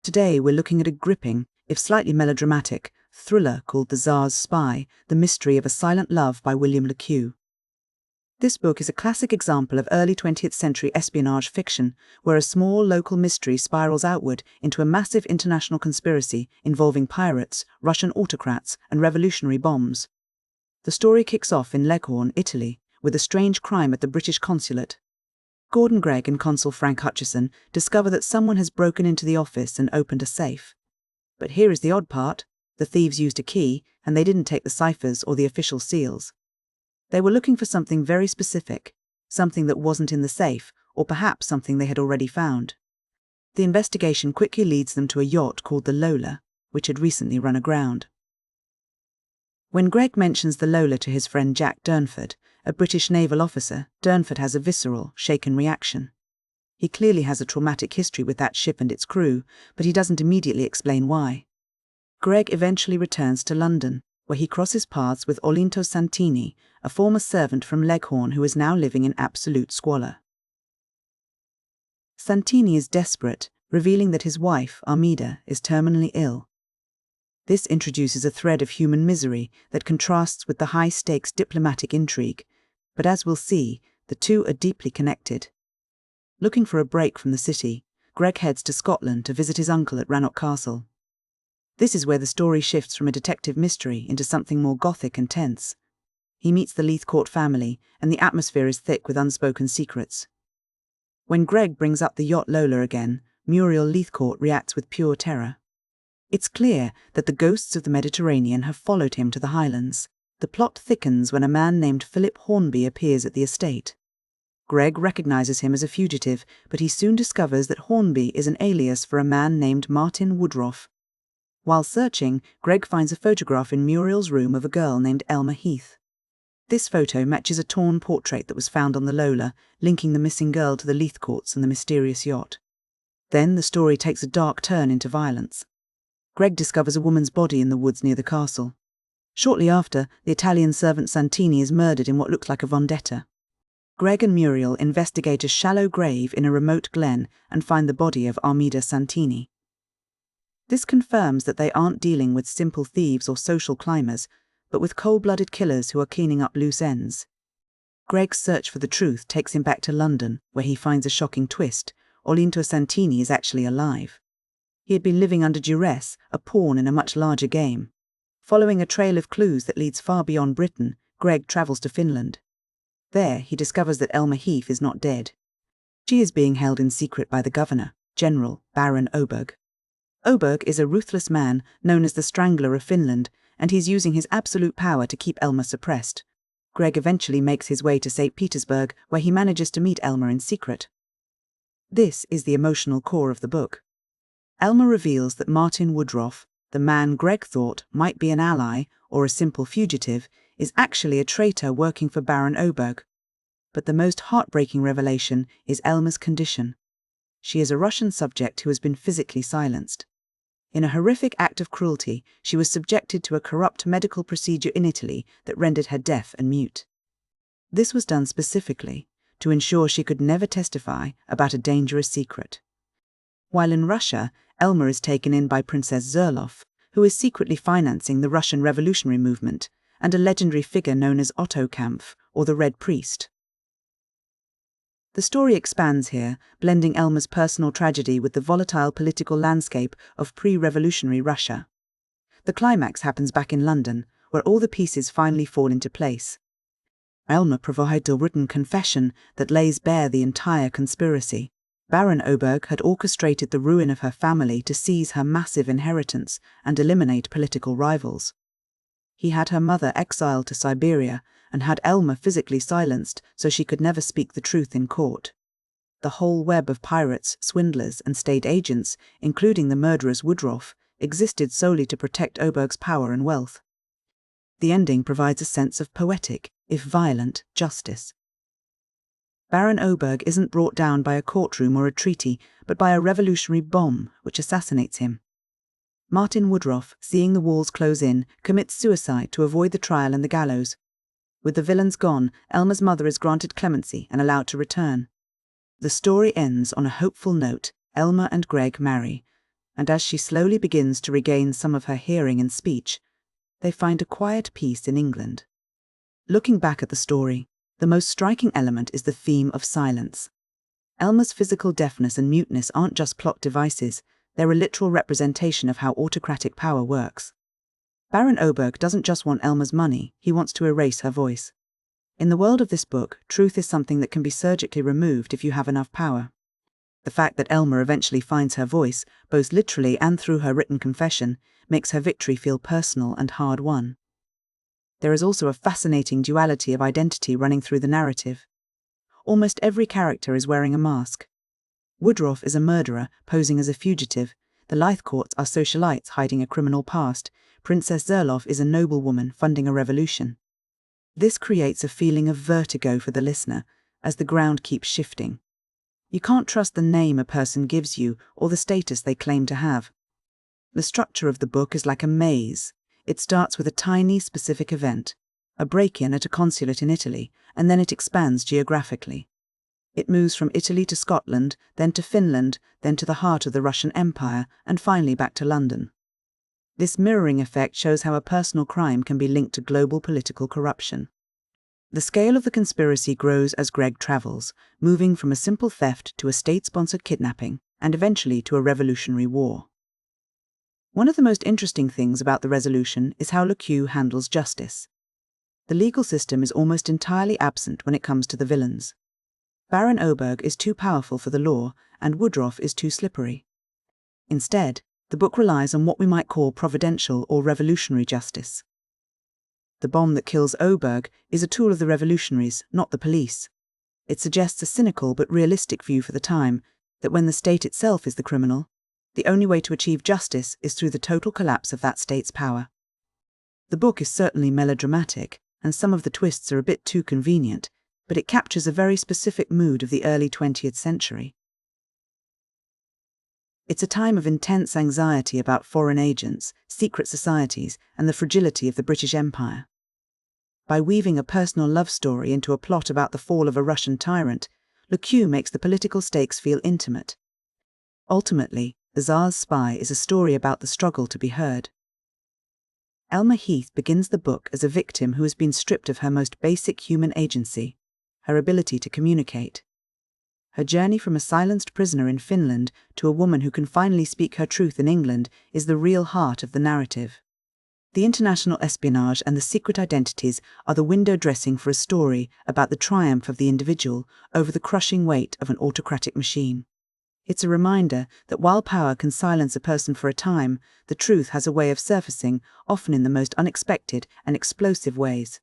Today we're looking at a gripping, if slightly melodramatic, thriller called The Czar's Spy, The Mystery of a Silent Love by William Le Queux. This book is a classic example of early 20th century espionage fiction, where a small local mystery spirals outward into a massive international conspiracy involving pirates, Russian autocrats, and revolutionary bombs. The story kicks off in Leghorn, Italy, with a strange crime at the British Consulate. Gordon Gregg and Consul Frank Hutchison discover that someone has broken into the office and opened a safe. But here is the odd part: the thieves used a key, and they didn't take the ciphers or the official seals. They were looking for something very specific, something that wasn't in the safe, or perhaps something they had already found. The investigation quickly leads them to a yacht called the Lola, which had recently run aground. When Gregg mentions the Lola to his friend Jack Durnford, a British naval officer, Durnford has a visceral, shaken reaction. He clearly has a traumatic history with that ship and its crew, but he doesn't immediately explain why. Gregg eventually returns to London, where he crosses paths with Olinto Santini, a former servant from Leghorn who is now living in absolute squalor. Santini is desperate, revealing that his wife, Armida, is terminally ill. This introduces a thread of human misery that contrasts with the high-stakes diplomatic intrigue, but as we'll see, the two are deeply connected. Looking for a break from the city, Gregg heads to Scotland to visit his uncle at Rannoch Castle. This is where the story shifts from a detective mystery into something more gothic and tense. He meets the Leithcourt family, and the atmosphere is thick with unspoken secrets. When Gregg brings up the yacht Lola again, Muriel Leithcourt reacts with pure terror. It's clear that the ghosts of the Mediterranean have followed him to the Highlands. The plot thickens when a man named Philip Hornby appears at the estate. Gregg recognizes him as a fugitive, but he soon discovers that Hornby is an alias for a man named Martin Woodroffe. While searching, Gregg finds a photograph in Muriel's room of a girl named Elma Heath. This photo matches a torn portrait that was found on the Lola, linking the missing girl to the Leithcourts and the mysterious yacht. Then the story takes a dark turn into violence. Gregg discovers a woman's body in the woods near the castle. Shortly after, the Italian servant Santini is murdered in what looks like a vendetta. Gregg and Muriel investigate a shallow grave in a remote glen and find the body of Armida Santini. This confirms that they aren't dealing with simple thieves or social climbers, but with cold-blooded killers who are cleaning up loose ends. Gregg's search for the truth takes him back to London, where he finds a shocking twist: Olinto Santini is actually alive. He had been living under duress, a pawn in a much larger game. Following a trail of clues that leads far beyond Britain, Gregg travels to Finland. There, he discovers that Elma Heath is not dead. She is being held in secret by the governor, General Baron Oberg. Oberg is a ruthless man known as the Strangler of Finland, and he's using his absolute power to keep Elma suppressed. Gregg eventually makes his way to St. Petersburg, where he manages to meet Elma in secret. This is the emotional core of the book. Elma reveals that Martin Woodroffe, the man Gregg thought might be an ally or a simple fugitive, is actually a traitor working for Baron Oberg. But the most heartbreaking revelation is Elma's condition. She is a Russian subject who has been physically silenced. In a horrific act of cruelty, she was subjected to a corrupt medical procedure in Italy that rendered her deaf and mute. This was done specifically to ensure she could never testify about a dangerous secret. While in Russia, Elma is taken in by Princess Zurloff, who is secretly financing the Russian revolutionary movement, and a legendary figure known as Autocrats, or the Red Priest. The story expands here, blending Elma's personal tragedy with the volatile political landscape of pre-revolutionary Russia. The climax happens back in London, where all the pieces finally fall into place. Elma provides a written confession that lays bare the entire conspiracy. Baron Oberg had orchestrated the ruin of her family to seize her massive inheritance and eliminate political rivals. He had her mother exiled to Siberia and had Elma physically silenced so she could never speak the truth in court. The whole web of pirates, swindlers, and state agents, including the murderous Woodroffe, existed solely to protect Oberg's power and wealth. The ending provides a sense of poetic, if violent, justice. Baron Oberg isn't brought down by a courtroom or a treaty, but by a revolutionary bomb which assassinates him. Martin Woodroffe, seeing the walls close in, commits suicide to avoid the trial and the gallows. With the villains gone, Elma's mother is granted clemency and allowed to return. The story ends on a hopeful note: Elma and Gregg marry. and as she slowly begins to regain some of her hearing and speech, they find a quiet peace in England. Looking back at the story, the most striking element is the theme of silence. Elmer's physical deafness and muteness aren't just plot devices, they're a literal representation of how autocratic power works. Baron Oberg doesn't just want Elmer's money, he wants to erase her voice. In the world of this book, truth is something that can be surgically removed if you have enough power. The fact that Elmer eventually finds her voice, both literally and through her written confession, makes her victory feel personal and hard-won. There is also a fascinating duality of identity running through the narrative. Almost every character is wearing a mask. Woodroffe is a murderer, posing as a fugitive. The Leithcourts are socialites hiding a criminal past. Princess Zerloff is a noblewoman funding a revolution. This creates a feeling of vertigo for the listener, as the ground keeps shifting. You can't trust the name a person gives you or the status they claim to have. The structure of the book is like a maze. It starts with a tiny, specific event, a break-in at a consulate in Italy, and then it expands geographically. It moves from Italy to Scotland, then to Finland, then to the heart of the Russian Empire, and finally back to London. This mirroring effect shows how a personal crime can be linked to global political corruption. The scale of the conspiracy grows as Greg travels, moving from a simple theft to a state-sponsored kidnapping, and eventually to a revolutionary war. One of the most interesting things about the resolution is how Le Queux handles justice. The legal system is almost entirely absent when it comes to the villains. Baron Oberg is too powerful for the law, and Woodroffe is too slippery. Instead, the book relies on what we might call providential or revolutionary justice. The bomb that kills Oberg is a tool of the revolutionaries, not the police. It suggests a cynical but realistic view for the time, that when the state itself is the criminal, the only way to achieve justice is through the total collapse of that state's power. The book is certainly melodramatic, and some of the twists are a bit too convenient, but it captures a very specific mood of the early 20th century. It's a time of intense anxiety about foreign agents, secret societies, and the fragility of the British Empire. By weaving a personal love story into a plot about the fall of a Russian tyrant, Le Queux makes the political stakes feel intimate. Ultimately, The Tsar's Spy is a story about the struggle to be heard. Elmer Heath begins the book as a victim who has been stripped of her most basic human agency, her ability to communicate. Her journey from a silenced prisoner in Finland to a woman who can finally speak her truth in England is the real heart of the narrative. The international espionage and the secret identities are the window dressing for a story about the triumph of the individual over the crushing weight of an autocratic machine. It's a reminder that while power can silence a person for a time, the truth has a way of surfacing, often in the most unexpected and explosive ways.